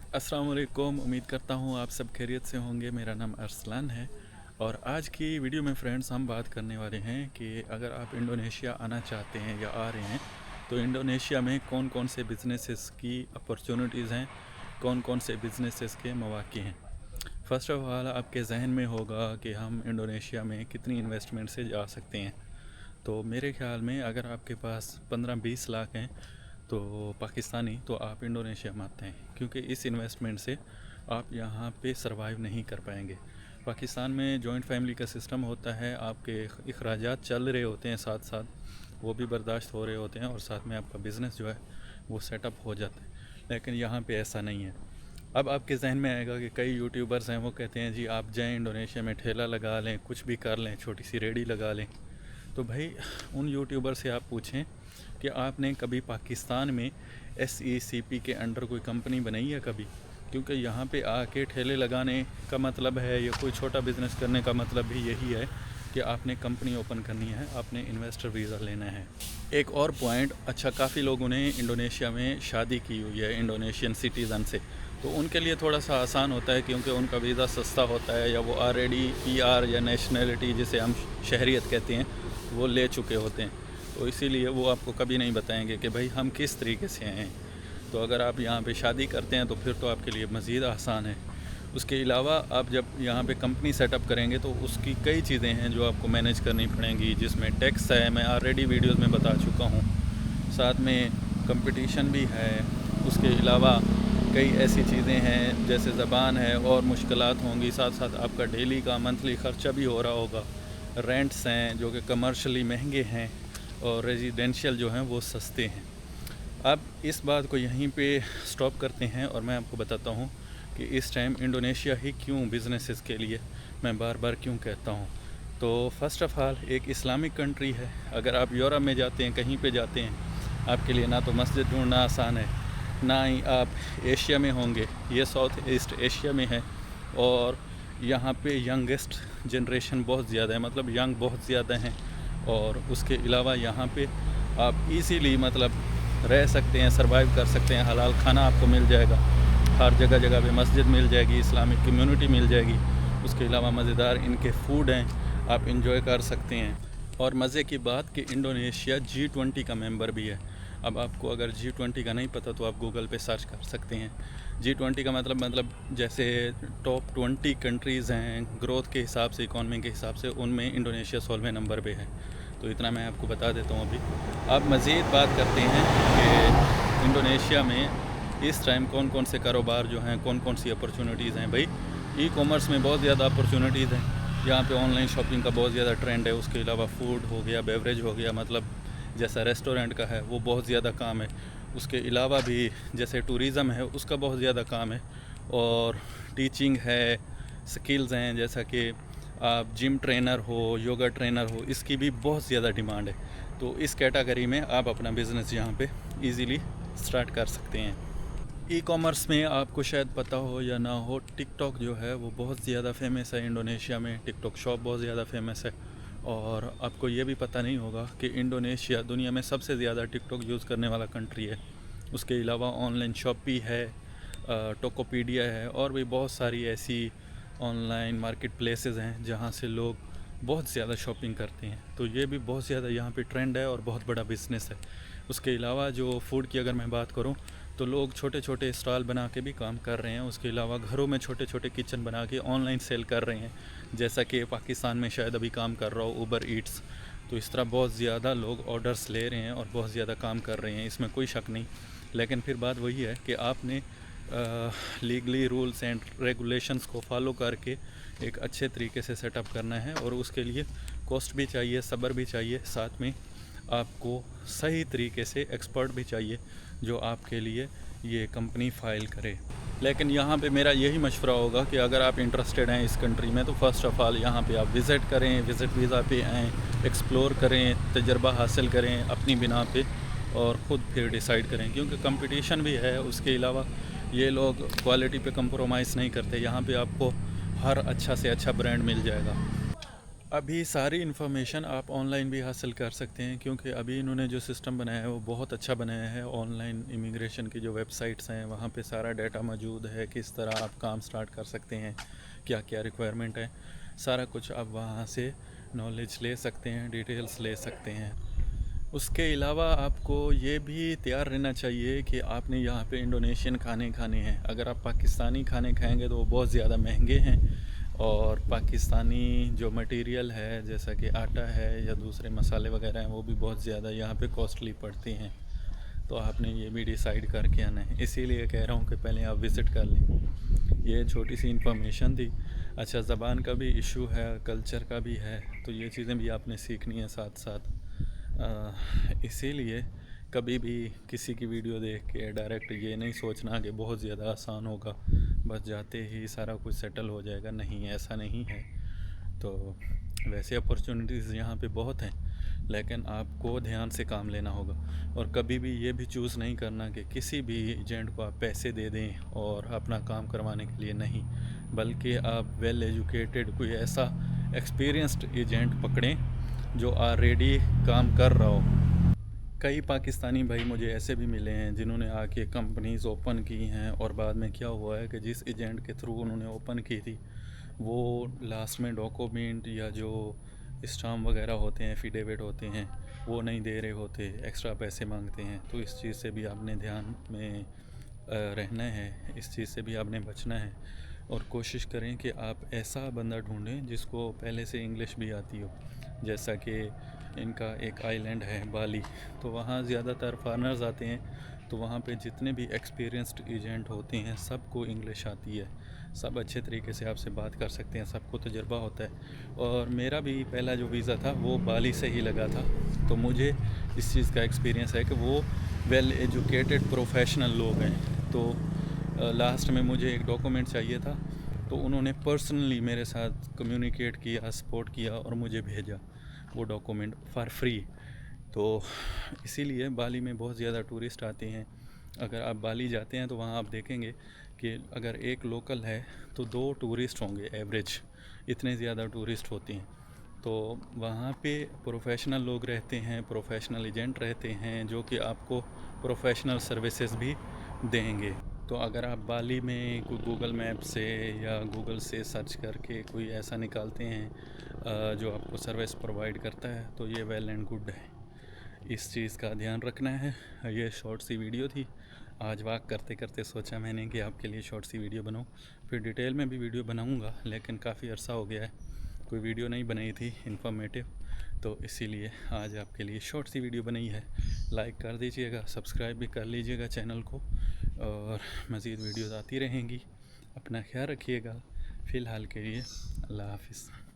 अस्सलाम वालेकुम। उम्मीद करता हूँ आप सब खैरियत से होंगे। मेरा नाम अरसलान है और आज की वीडियो में फ्रेंड्स हम बात करने वाले हैं कि अगर आप इंडोनेशिया आना चाहते हैं या आ रहे हैं तो इंडोनेशिया में कौन कौन से बिज़नेसेस की अपॉर्चुनिटीज़ हैं, कौन कौन से बिज़नेसेस के मौक़े हैं। फ़र्स्ट ऑफ़ ऑल आपके जहन में होगा कि हम इंडोनेशिया में कितनी इन्वेस्टमेंट से जा सकते हैं। तो मेरे ख़्याल में अगर आपके पास 15-20 लाख हैं तो पाकिस्तानी, तो आप इंडोनेशिया में आते हैं, क्योंकि इस इन्वेस्टमेंट से आप यहाँ पे सरवाइव नहीं कर पाएंगे। पाकिस्तान में जॉइंट फैमिली का सिस्टम होता है, आपके अखराजात चल रहे होते हैं, साथ साथ वो भी बर्दाश्त हो रहे होते हैं और साथ में आपका बिज़नेस जो है वो सेटअप हो जाता है। लेकिन यहाँ पे ऐसा नहीं है। अब आपके जहन में आएगा कि कई यूट्यूबर्स हैं, वो कहते हैं जी आप जाएँ इंडोनेशिया में, ठेला लगा लें, कुछ भी कर लें, छोटी सी रेडी लगा लें। तो भाई उन यूट्यूबर से आप पूछें कि आपने कभी पाकिस्तान में SECP के अंडर कोई कंपनी बनाई है कभी? क्योंकि यहाँ पे आके ठेले लगाने का मतलब है या कोई छोटा बिज़नेस करने का मतलब भी यही है कि आपने कंपनी ओपन करनी है, आपने इन्वेस्टर वीज़ा लेना है। एक और पॉइंट, अच्छा काफ़ी लोगों ने इंडोनेशिया में शादी की हुई है इंडोनेशियन सिटीज़न से, तो उनके लिए थोड़ा सा आसान होता है क्योंकि उनका वीज़ा सस्ता होता है या वो ऑलरेडी PR या नेशनलिटी जिसे हम शहरियत कहते हैं वो ले चुके होते हैं। तो इसीलिए वो आपको कभी नहीं बताएंगे कि भाई हम किस तरीके से आए हैं। तो अगर आप यहाँ पे शादी करते हैं तो फिर तो आपके लिए मज़ीद आसान है। उसके अलावा आप जब यहाँ पे कंपनी सेटअप करेंगे तो उसकी कई चीज़ें हैं जो आपको मैनेज करनी पड़ेंगी, जिसमें टैक्स है, मैं ऑलरेडी वीडियोज़ में बता चुका हूँ, साथ में कंपटीशन भी है। उसके अलावा कई ऐसी चीज़ें हैं जैसे ज़बान है और मुश्किलात होंगी, साथ साथ आपका डेली का मंथली ख़र्चा भी हो रहा होगा। रेंट्स हैं जो कि कमर्शियली महंगे हैं और रेजिडेंशियल जो हैं वो सस्ते हैं। अब इस बात को यहीं पे स्टॉप करते हैं और मैं आपको बताता हूँ कि इस टाइम इंडोनेशिया ही क्यों बिज़नेसेस के लिए मैं बार बार क्यों कहता हूँ। तो फ़र्स्ट ऑफ़ ऑल एक इस्लामिक कंट्री है। अगर आप यूरोप में जाते हैं, कहीं पे जाते हैं, आपके लिए ना तो मस्जिद ढूंढना आसान है, ना ही आप एशिया में होंगे। ये साउथ ईस्ट एशिया में है और यहाँ पे यंगेस्ट जनरेशन बहुत ज़्यादा है, मतलब यंग बहुत ज़्यादा हैं। और उसके अलावा यहाँ पे आप इजीली मतलब रह सकते हैं, सरवाइव कर सकते हैं। हलाल खाना आपको मिल जाएगा, हर जगह जगह पे मस्जिद मिल जाएगी, इस्लामिक कम्युनिटी मिल जाएगी। उसके अलावा मज़ेदार इनके फूड हैं, आप इंजॉय कर सकते हैं। और मज़े की बात कि इंडोनेशिया G20 का मेंबर भी है। अब आपको अगर G20 का नहीं पता तो आप गूगल पे सर्च कर सकते हैं। G20 का मतलब जैसे टॉप 20 कंट्रीज़ हैं ग्रोथ के हिसाब से, इकॉनमी के हिसाब से, उनमें इंडोनेशिया 16वें नंबर पे है। तो इतना मैं आपको बता देता हूँ। अभी अब मज़ीद बात करते हैं कि इंडोनेशिया में इस टाइम कौन कौन से कारोबार जो हैं, कौन कौन सी अपॉर्चुनिटीज़ हैं। भाई ई-कॉमर्स में बहुत ज़्यादा अपॉर्चुनिटीज़ हैं, यहाँ पे ऑनलाइन शॉपिंग का बहुत ज़्यादा ट्रेंड है। उसके अलावा फूड हो गया, बेवरेज हो गया, मतलब जैसा रेस्टोरेंट का है वो बहुत ज़्यादा काम है। उसके अलावा भी जैसे टूरिज़म है उसका बहुत ज़्यादा काम है। और टीचिंग है, स्किल्स हैं, जैसा कि आप जिम ट्रेनर हो, योगा ट्रेनर हो, इसकी भी बहुत ज़्यादा डिमांड है। तो इस कैटेगरी में आप अपना बिज़नेस यहाँ पे इजीली स्टार्ट कर सकते हैं। ई-कॉमर्स में आपको शायद पता हो या ना हो, टिकटॉक जो है वो बहुत ज़्यादा फेमस है इंडोनेशिया में। टिकटॉक शॉप बहुत ज़्यादा फेमस है। और आपको ये भी पता नहीं होगा कि इंडोनेशिया दुनिया में सबसे ज़्यादा टिकटॉक यूज़ करने वाला कंट्री है। उसके अलावा ऑनलाइन शॉपी है, टोकोपीडिया है, और भी बहुत सारी ऐसी ऑनलाइन मार्केट प्लेसेस हैं जहाँ से लोग बहुत ज़्यादा शॉपिंग करते हैं। तो ये भी बहुत ज़्यादा यहाँ पे ट्रेंड है और बहुत बड़ा बिज़नेस है। उसके अलावा जो फूड की अगर मैं बात करूँ तो लोग छोटे छोटे स्टॉल बना के भी काम कर रहे हैं। उसके अलावा घरों में छोटे छोटे किचन बना के ऑनलाइन सेल कर रहे हैं, जैसा कि पाकिस्तान में शायद अभी काम कर रहा हो उबर ईट्स। तो इस तरह बहुत ज़्यादा लोग ऑर्डर्स ले रहे हैं और बहुत ज़्यादा काम कर रहे हैं, इसमें कोई शक नहीं। लेकिन फिर बात वही है कि आपने लीगली रूल्स एंड रेगुलेशंस को फॉलो करके एक अच्छे तरीके से सेटअप करना है। और उसके लिए कॉस्ट भी चाहिए, सब्र भी चाहिए, साथ में आपको सही तरीके से एक्सपर्ट भी चाहिए जो आपके लिए ये कंपनी फ़ाइल करे। लेकिन यहाँ पे मेरा यही मशवरा होगा कि अगर आप इंटरेस्टेड हैं इस कंट्री में तो फ़र्स्ट ऑफ़ ऑल यहाँ पे आप विज़िट करें, विज़िट वीज़ा पे आएँ, एक्सप्लोर करें, तजर्बा हासिल करें अपनी बिना पे, और ख़ुद फिर डिसाइड करें, क्योंकि कंपटीशन भी है। उसके अलावा ये लोग क्वालिटी पे कंप्रोमाइज़ नहीं करते। यहाँ पे आपको हर अच्छा से अच्छा ब्रांड मिल जाएगा। अभी सारी इन्फॉर्मेशन आप ऑनलाइन भी हासिल कर सकते हैं, क्योंकि अभी इन्होंने जो सिस्टम बनाया है वो बहुत अच्छा बनाया है। ऑनलाइन इमिग्रेशन की जो वेबसाइट्स हैं वहाँ पे सारा डाटा मौजूद है, किस तरह आप काम स्टार्ट कर सकते हैं, क्या क्या रिक्वायरमेंट है, सारा कुछ आप वहाँ से नॉलेज ले सकते हैं, डिटेल्स ले सकते हैं। उसके अलावा आपको ये भी तैयार रहना चाहिए कि आपने यहाँ पे इंडोनेशियन खाने खाने हैं। अगर आप पाकिस्तानी खाने खाएंगे तो वो बहुत ज़्यादा महंगे हैं, और पाकिस्तानी जो मटेरियल है जैसा कि आटा है या दूसरे मसाले वगैरह हैं वो भी बहुत ज़्यादा यहाँ पे कॉस्टली पड़ते हैं। तो आपने ये भी डिसाइड करके आना है, इसीलिए कह रहा हूँ कि पहले आप विज़िट कर लें। ये छोटी सी इन्फॉर्मेशन थी। अच्छा, ज़बान का भी इशू है, कल्चर का भी है, तो ये चीज़ें भी आपने सीखनी है साथ साथ। इसीलिए कभी भी किसी की वीडियो देख के डायरेक्ट ये नहीं सोचना कि बहुत ज़्यादा आसान होगा, बस जाते ही सारा कुछ सेटल हो जाएगा। नहीं, ऐसा नहीं है। तो वैसे अपॉर्चुनिटीज़ यहाँ पे बहुत हैं, लेकिन आपको ध्यान से काम लेना होगा। और कभी भी ये भी चूज़ नहीं करना कि किसी भी एजेंट को आप पैसे दे दें और अपना काम करवाने के लिए, नहीं, बल्कि आप वेल एजुकेटेड कोई ऐसा एक्सपीरियंस्ड एजेंट पकड़ें जो ऑलरेडी काम कर रहा हो। कई पाकिस्तानी भाई मुझे ऐसे भी मिले हैं जिन्होंने आके कंपनीज़ ओपन की हैं, और बाद में क्या हुआ है कि जिस एजेंट के थ्रू उन्होंने ओपन की थी वो लास्ट में डॉक्यूमेंट या जो स्टाम्प वगैरह होते हैं, एफिडेविट होते हैं, वो नहीं दे रहे होते, एक्स्ट्रा पैसे मांगते हैं। तो इस चीज़ से भी आपने ध्यान में रहना है, इस चीज़ से भी आपने बचना है। और कोशिश करें कि आप ऐसा बंदा ढूंढें जिसको पहले से इंग्लिश भी आती हो। जैसा कि इनका एक आइलैंड है बाली, तो वहाँ ज़्यादातर फॉरेनर्स आते हैं, तो वहाँ पे जितने भी एक्सपीरियंस्ड एजेंट होते हैं सबको इंग्लिश आती है, सब अच्छे तरीके से आपसे बात कर सकते हैं, सबको तजुर्बा होता है। और मेरा भी पहला जो वीज़ा था वो बाली से ही लगा था, तो मुझे इस चीज़ का एक्सपीरियंस है कि वो वेल एजुकेटेड प्रोफेशनल लोग हैं। तो लास्ट में मुझे एक डॉक्यूमेंट चाहिए था, तो उन्होंने पर्सनली मेरे साथ कम्युनिकेट किया, सपोर्ट किया और मुझे भेजा वो डॉक्यूमेंट फॉर फ्री। तो इसीलिए बाली में बहुत ज़्यादा टूरिस्ट आते हैं। अगर आप बाली जाते हैं तो वहाँ आप देखेंगे कि अगर एक लोकल है तो 2 टूरिस्ट होंगे एवरेज, इतने ज़्यादा टूरिस्ट होते हैं। तो वहाँ पे प्रोफेशनल लोग रहते हैं, प्रोफेशनल एजेंट रहते हैं जो कि आपको प्रोफेशनल सर्विसेज भी देंगे। तो अगर आप बाली में कोई गूगल मैप से या गूगल से सर्च करके कोई ऐसा निकालते हैं जो आपको सर्विस प्रोवाइड करता है, तो ये वेल एंड गुड है। इस चीज़ का ध्यान रखना है। ये शॉर्ट सी वीडियो थी, आज वॉक करते करते सोचा मैंने कि आपके लिए शॉर्ट सी वीडियो बनाऊं। फिर डिटेल में भी वीडियो बनाऊंगा, लेकिन काफ़ी अरसा हो गया है कोई वीडियो नहीं बनाई थी इन्फॉर्मेटिव, तो इसीलिए आज आपके लिए शॉर्ट सी वीडियो बनाई है। लाइक कर दीजिएगा, सब्सक्राइब भी कर लीजिएगा चैनल को, और मज़ीद वीडियोज़ आती रहेंगी। अपना ख्याल रखिएगा। फ़िलहाल के लिए अल्लाह हाफ़िज़।